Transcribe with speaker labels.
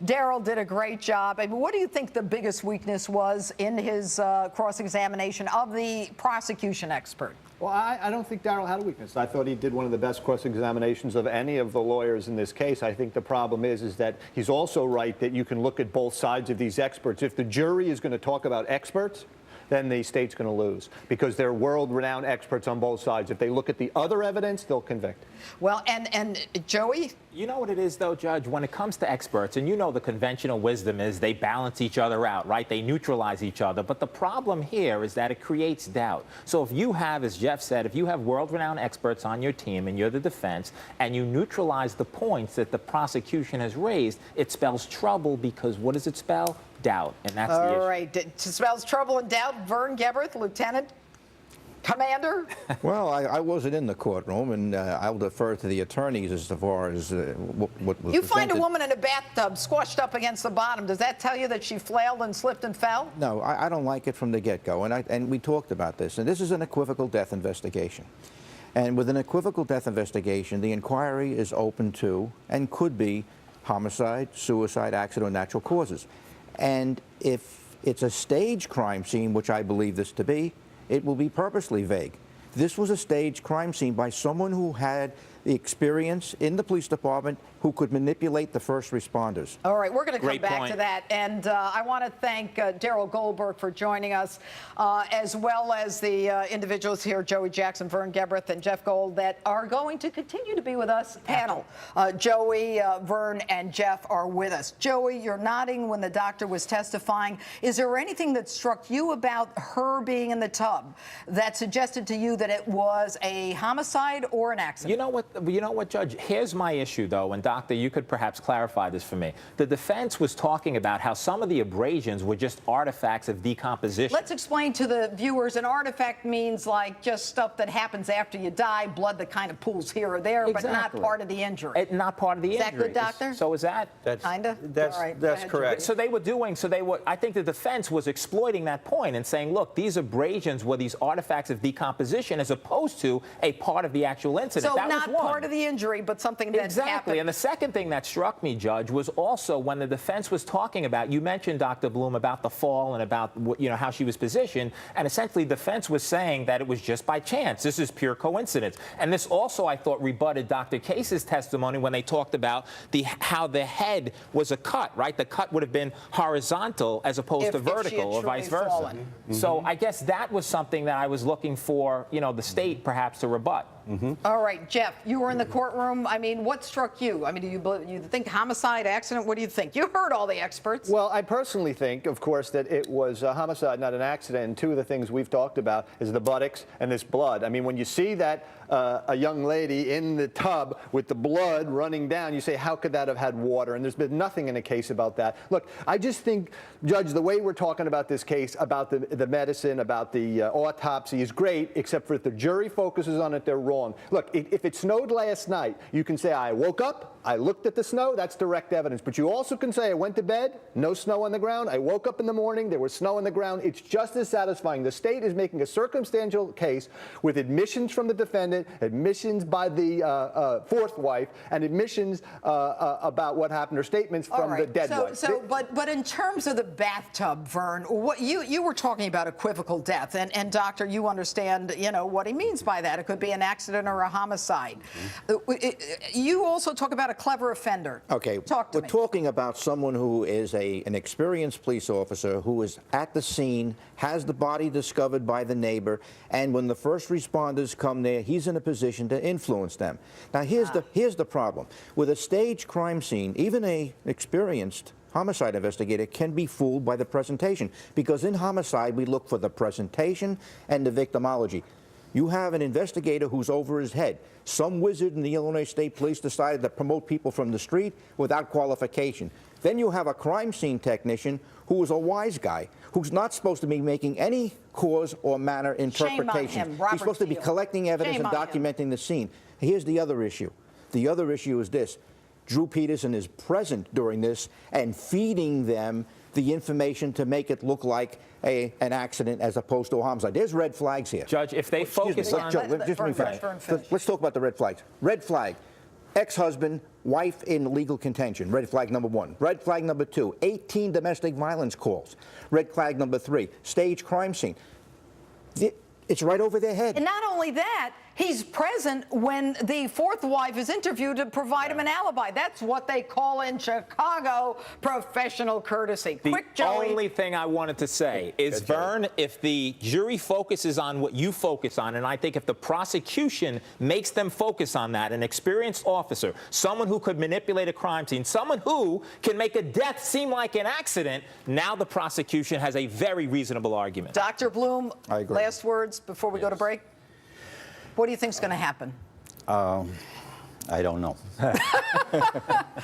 Speaker 1: Daryl did a great job. I mean, what do you think the biggest weakness was in his cross-examination of the prosecution expert?
Speaker 2: Well, I don't think Daryl had a weakness. I thought he did one of the best cross-examinations of any of the lawyers in this case. I think the problem is that he's also right that you can look at both sides of these experts. If the jury is going to talk about experts, then the state's going to lose because they're world-renowned experts on both sides. If they look at the other evidence, they'll convict.
Speaker 1: Well, and Joey?
Speaker 3: You know what it is, though, Judge? When it comes to experts, and you know the conventional wisdom is they balance each other out, right? They neutralize each other. But the problem here is that it creates doubt. So if you have, as Jeff said, if you have world-renowned experts on your team and you're the defense, and you neutralize the points that the prosecution has raised, it spells trouble because what does it spell? Doubt, and that's the issue.
Speaker 1: All right, it spells trouble and doubt. Vern Gebreth, Lieutenant Commander?
Speaker 4: Well, I wasn't in the courtroom, and I'll defer to the attorneys as far as what was
Speaker 1: You
Speaker 4: presented.
Speaker 1: find a woman in a bathtub squashed up against the bottom. Does that tell you that she flailed and slipped and fell?
Speaker 4: No, I don't like it from the get-go, and we talked about this. And this is an equivocal death investigation. And with an equivocal death investigation, the inquiry is open to and could be homicide, suicide, accident, or natural causes. And if it's a staged crime scene, which I believe this to be, it will be purposely vague. This was a staged crime scene by someone who had the experience in the police department who could manipulate the first responders.
Speaker 1: All right, we're going to come
Speaker 3: Great
Speaker 1: back
Speaker 3: point.
Speaker 1: to that. And I want to thank Daryl Goldberg for joining us, as well as the individuals here, Joey Jackson, Vern Gebreth, and Jeff Gold, that are going to continue to be with us. Panel, Joey, Vern, and Jeff are with us. Joey, you're nodding when the doctor was testifying. Is there anything that struck you about her being in the tub that suggested to you that it was a homicide or an accident?
Speaker 3: You know what, Judge? Here's my issue, though, and Doctor, you could perhaps clarify this for me. The defense was talking about how some of the abrasions were just artifacts of decomposition.
Speaker 1: Let's explain to the viewers, an artifact means like just stuff that happens after you die, blood that kind of pools here or there, but not part of the injury.
Speaker 3: Not part of the injury.
Speaker 1: Is that good, Doctor?
Speaker 3: So is that?
Speaker 1: Kinda?
Speaker 2: That's
Speaker 1: All right,
Speaker 2: that's
Speaker 1: go ahead,
Speaker 2: correct.
Speaker 3: So I think the defense was exploiting that point and saying, look, these abrasions were these artifacts of decomposition as opposed to a part of the actual incident.
Speaker 1: So
Speaker 3: that
Speaker 1: not
Speaker 3: was one.
Speaker 1: part of the injury, but something that
Speaker 3: Exactly.
Speaker 1: happened.
Speaker 3: And the second thing that struck me, Judge, was also when the defense was talking about, you mentioned, Dr. Bloom, about the fall and about how she was positioned, and essentially the defense was saying that it was just by chance. This is pure coincidence. And this also, I thought, rebutted Dr. Case's testimony when they talked about how the head was a cut, right? The cut would have been horizontal as opposed to vertical or vice versa.
Speaker 1: Fallen.
Speaker 3: So I guess that was something that I was looking for, the state perhaps to rebut.
Speaker 1: All right, Jeff, you were in the courtroom. I mean, what struck you? I mean, do you think homicide, accident? What do you think? You heard all the experts.
Speaker 2: Well, I personally think, of course, that it was a homicide, not an accident. And two of the things we've talked about is the buttocks and this blood. I mean, when you see that a young lady in the tub with the blood running down, you say, how could that have had water? And there's been nothing in the case about that. Look, I just think, Judge, the way we're talking about this case, about the medicine, about the autopsy is great, except for if the jury focuses on it, they're wrong. Look, if it snowed last night, you can say, I woke up, I looked at the snow, that's direct evidence. But you also can say, I went to bed, no snow on the ground, I woke up in the morning, there was snow on the ground. It's just as satisfying. The state is making a circumstantial case with admissions from the defendant, admissions by the fourth wife, and admissions about what happened, or statements from the dead wife.
Speaker 1: But in terms of the bathtub, Vern, what you were talking about equivocal death, and Doctor, you understand, what he means by that. It could be an accident or a homicide. You also talk about a clever offender.
Speaker 4: Okay,
Speaker 1: we're
Speaker 4: talking about someone who is an experienced police officer who is at the scene, has the body discovered by the neighbor, and when the first responders come there, he's in a position to influence them. Now, here's the problem. With a staged crime scene, even an experienced homicide investigator can be fooled by the presentation, because in homicide, we look for the presentation and the victimology. You have an investigator who's over his head. Some wizard in the Illinois State Police decided to promote people from the street without qualification. Then you have a crime scene technician who is a wise guy, who's not supposed to be making any cause or manner interpretation.
Speaker 1: Shame on him, Robert
Speaker 4: He's supposed to be
Speaker 1: Steele.
Speaker 4: collecting evidence
Speaker 1: Shame
Speaker 4: and
Speaker 1: on him.
Speaker 4: documenting the scene. Here's the other issue. The other issue is this. Drew Peterson is present during this and feeding them the information to make it look like an accident as opposed to a homicide. There's red flags here.
Speaker 3: Judge, if they focus on...
Speaker 4: Let's talk about the red flags. Red flag. Ex-husband, wife in legal contention. Red flag number 1. Red flag number 2, 18 domestic violence calls. Red flag number 3, staged crime scene. It's right over their head.
Speaker 1: And not only that, he's present when the fourth wife is interviewed to provide him an alibi. That's what they call in Chicago professional courtesy.
Speaker 3: The
Speaker 1: Quick, Joey.
Speaker 3: only thing I wanted to say is, Vern, if the jury focuses on what you focus on, and I think if the prosecution makes them focus on that, an experienced officer, someone who could manipulate a crime scene, someone who can make a death seem like an accident, now the prosecution has a very reasonable argument.
Speaker 1: Dr. Bloom,
Speaker 4: I agree.
Speaker 1: last words before we go to break? What do you think is going to happen?
Speaker 5: I don't know.